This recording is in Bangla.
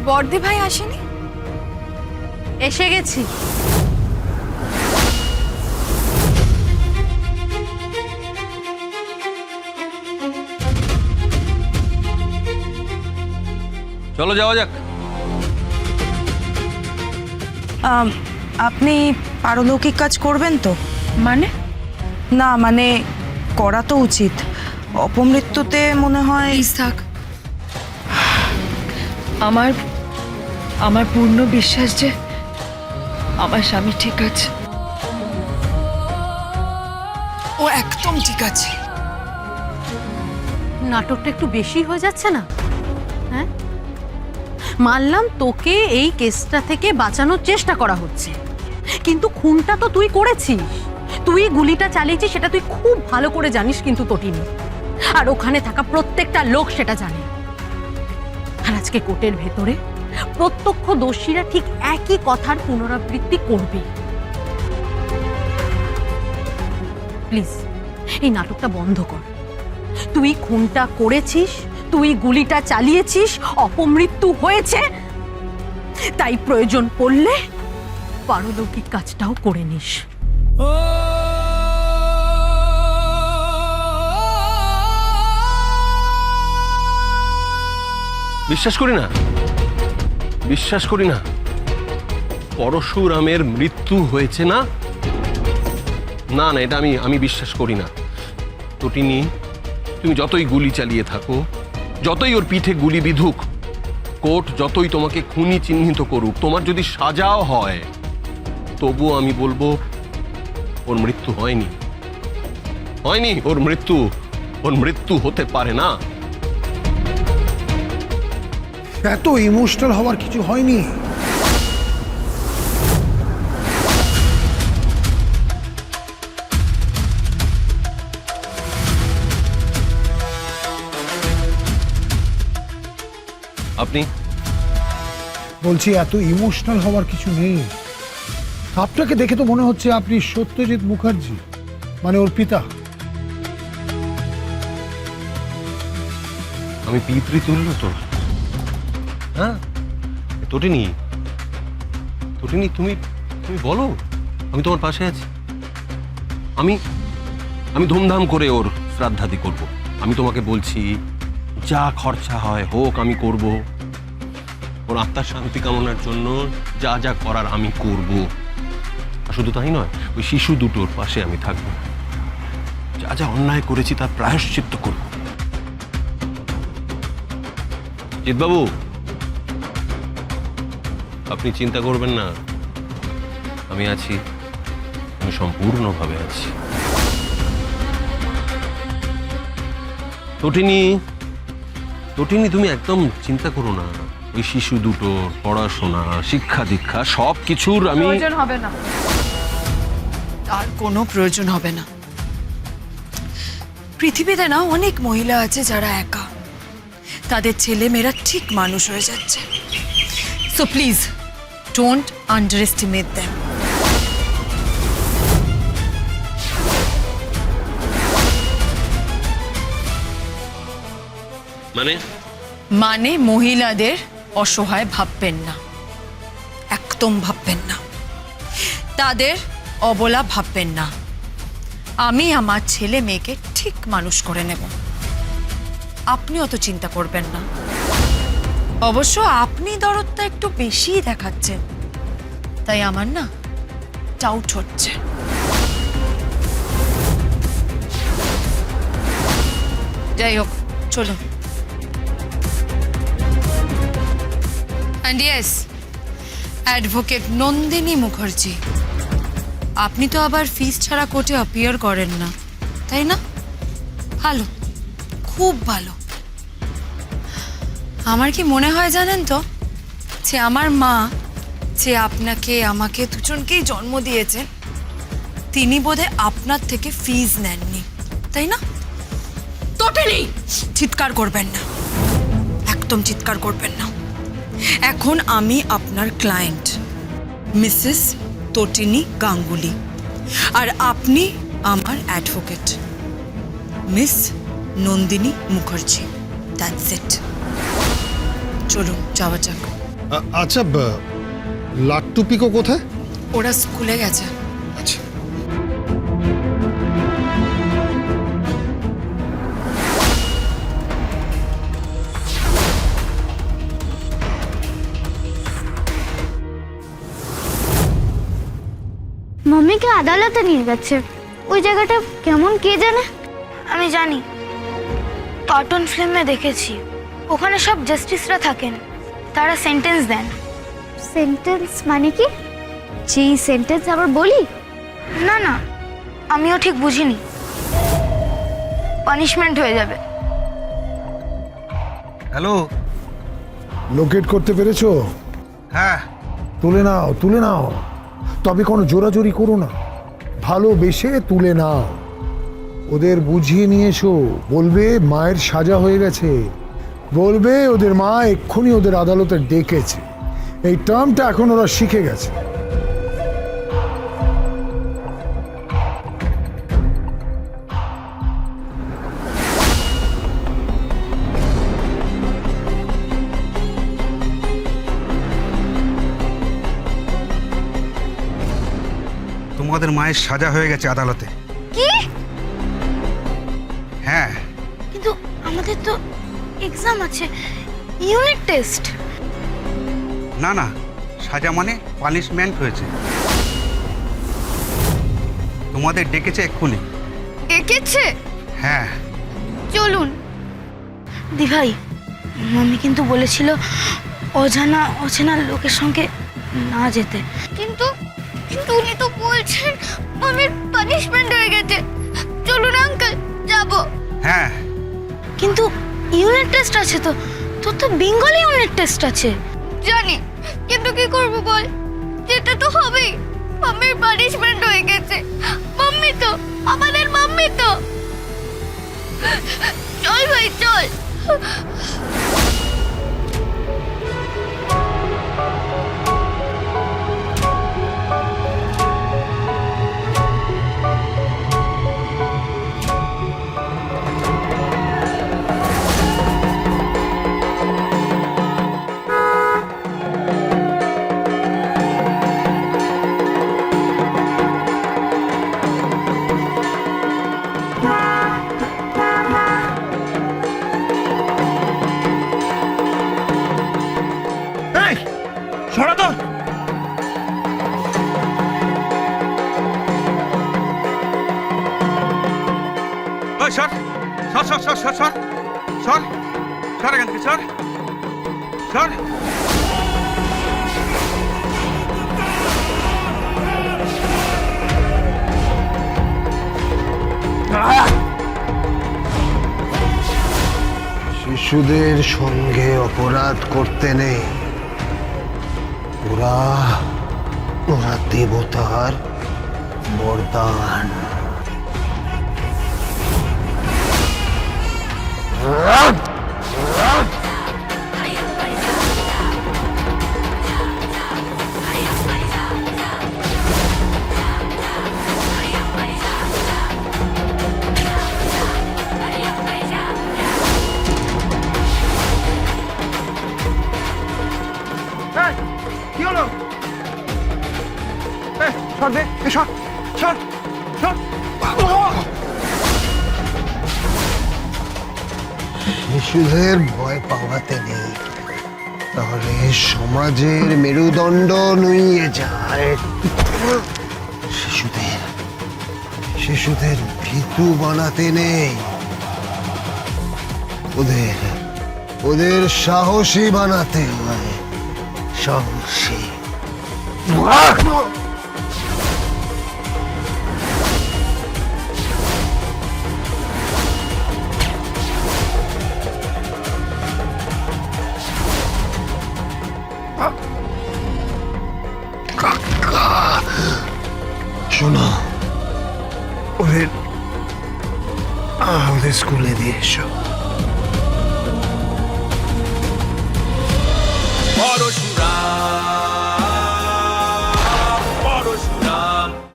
বর্দি ভাই আসেনি? এসে গেছি। চলো যাওয়া যাক। আপনি পারলৌকিক কাজ করবেন তো? মানে? না মানে করা তো উচিত। অপমৃত্যুতে মনে হয়। প্লিজ থাক। আমার পূর্ণ বিশ্বাস যে আমার স্বামী ঠিক আছে। ও একদম ঠিক আছে। নাটকটা একটু বেশি হয়ে যাচ্ছে না? হ্যাঁ, মানলাম তোকে এই কেসটা থেকে বাঁচানোর চেষ্টা করা হচ্ছে, কিন্তু খুনটা তো তুই করেছিস। তুই গুলিটা চালিয়েছিস সেটা তুই খুব ভালো করে জানিস, কিন্তু তটিনি আর ওখানে থাকা প্রত্যেকটা লোক সেটা জানে। আর আজকে কোর্টের ভেতরে প্রত্যক্ষদর্শীরা ঠিক একই কথার পুনরাবৃত্তি করবে। প্লিজ এই নাটকটা বন্ধ কর। তুই খুনটা করেছিস, তুই গুলিটা চালিয়েছিস, অপমৃত্যু হয়েছে, তাই প্রয়োজন পড়লে পারলৌকিক কাজটাও করে নিস। বিশ্বাস করি না, বিশ্বাস করি না পরশুরামের মৃত্যু হয়েছে। না না না, এটা আমি বিশ্বাস করি না। তটিনী, তুমি যতই গুলি চালিয়ে থাকো, যতই ওর পিঠে গুলি বিধুক, কোর্ট যতই তোমাকে খুনি চিহ্নিত করুক, তোমার যদি সাজাও হয়, তবুও আমি বলবো ওর মৃত্যু হয়নি। হয়নি ওর মৃত্যু হতে পারে না। এত ইমোশনাল হওয়ার কিছু হয়নি। আপনি বলছি এত ইমোশনাল হওয়ার কিছু নেই। আপনাকে দেখে তো মনে হচ্ছে আপনি সত্যজিৎ মুখার্জি, মানে ওর পিতা। আমি পিতৃতুল্য তো। হ্যাঁ তটিনী, তটিনী তুমি বলো, আমি তোমার পাশে আছি। আমি ধুমধাম করে ওর শ্রাদ্ধাদি করব। আমি তোমাকে বলছি, যা খরচা হয় হোক আমি করব। ওর আত্মার শান্তি কামনার জন্য যা যা করার আমি করব। আর শুধু তাই নয়, ওই শিশু দুটোর পাশে আমি থাকব। যা যা অন্যায় করেছি তার প্রায়শ্চিত্ত করব। জিৎবাবু, আপনি চিন্তা করবেন না, আমি আছি, আমি সম্পূর্ণভাবে আছি। তটিনী, তুমি একদম চিন্তা করো না। ওই শিশু দুটোর পড়াশোনা, শিক্ষা দীক্ষা সব কিছুর আমি প্রয়োজন হবে না। তার কোনো প্রয়োজন হবে না। পৃথিবীতে না অনেক মহিলা আছে যারা একা, তাদের ছেলে মেয়েরা ঠিক মানুষ হয়ে যাচ্ছে। So please don't under estimate them. মানে মহিলাদের অসহায় ভাববেন না, একদম ভাববেন না। তাদের অবলা ভাববেন না। আমি আমার ছেলে মেয়েকে ঠিক মানুষ করে নেব, আপনি অত চিন্তা করবেন না। অবশ্য আপনি দরদটা একটু বেশিই দেখাচ্ছেন, তাই আমার না ডাউট হচ্ছে। যাই হোক, চলো। And yes, advocate Nandini Mukherjee, আপনি তো আবার ফিস ছাড়া কোর্টে অ্যাপিয়ার করেন না, তাই না? ভালো, খুব ভালো। আমার কি মনে হয় জানেন তো, যে আমার মা যে আপনাকে আমাকে দুজনকেই জন্ম দিয়েছেন, তিনি বোধহয় আপনার থেকে ফিস নেননি, তাই না? তটিনী, চিৎকার করবেন না, একদম চিৎকার করবেন না। এখন আমি আপনার ক্লায়েন্ট মিসেস তটিনী গাঙ্গুলি, আর আপনি আমার advocate miss Nandini Mukherjee. That's it. চলুন যাওয়া যাক। আচ্ছা লাট্টু পিকো কোথায়? ওরা স্কুলে গেছে। আচ্ছা মাম্মিকে আদালতে নিয়ে গেছে। ওই জায়গাটা কেমন কে জানে। আমি জানি, কার্টুন ফিল্মে দেখেছি। ওখানে সব জাস্টিসরা থাকেন, তারা সেন্টেন্স দেন। সেন্টেন্স মানে কি? যেই সেন্টেন্স আবার বলি? না না, আমিও ঠিক বুঝিনি। পানিশমেন্ট হয়ে যাবে। হ্যালো। লোকেট করতে পেরেছো? হ্যাঁ। তুলে নাও, তুলে নাও, তবে কোনো জোরাজোরি করো না, ভালোবেসে তুলে নাও। ওদের বুঝিয়ে নিয়ে এসো, বলবে মায়ের সাজা হয়ে গেছে, বলবে ওদের মা এক্ষুনি ওদের আদালতে ডেকেছে। এই টার্মটা এখন ওরা শিখে গেছে। তোমাদের মায়ের সাজা হয়ে গেছে আদালতে। কি? হ্যাঁ। কিন্তু আমাদের তো এক্সাম আছে, ইউনিট টেস্ট। না না, সাজা মানে পানিশমেন্ট হয়েছে। তোমাদের ডেকেছে এক্ষুনি। ডেকেছে? হ্যাঁ। চলুন। দি ভাই, মাম্মি কিন্তু বলেছিল অজানা অচেনা লোকের সঙ্গে না যেতে। কিন্তু কিন্তু উনি তো বলছেন মামির পানিশমেন্ট হয়ে গেছে। চলুন আঙ্কেল, যাব। হ্যাঁ। কিন্তু ইউনিট টেস্ট আছে তো, তোর তো বেঙ্গলি ইউনিট টেস্ট আছে। জানি, কিন্তু কি করব বল, যেতে তো হবেই। মাম্মির পানিশমেন্ট হয়ে গেছে। মাম্মি তো, আমাদের মাম্মি তো। চল ভাই চল। সরা তো। ওই সর সর সর সর সর সর সর সর এখান থেকে সর সর। শিশুদের সঙ্গে অপরাধ করতে নেই। ওরা ওরা দেবতার বরদান। কি হলো? সর দে, সর সর সর। শিশুদের ভয় পাওয়াতে নেই, তাহলে সমাজের মেরুদণ্ড নুইয়ে যায়। শিশুদের ভীতু বানাতে নেই, ওদের সাহসী বানাতে হয়। সাহসী। শোনো, ওদের স্কুলে দিয়ে এসো।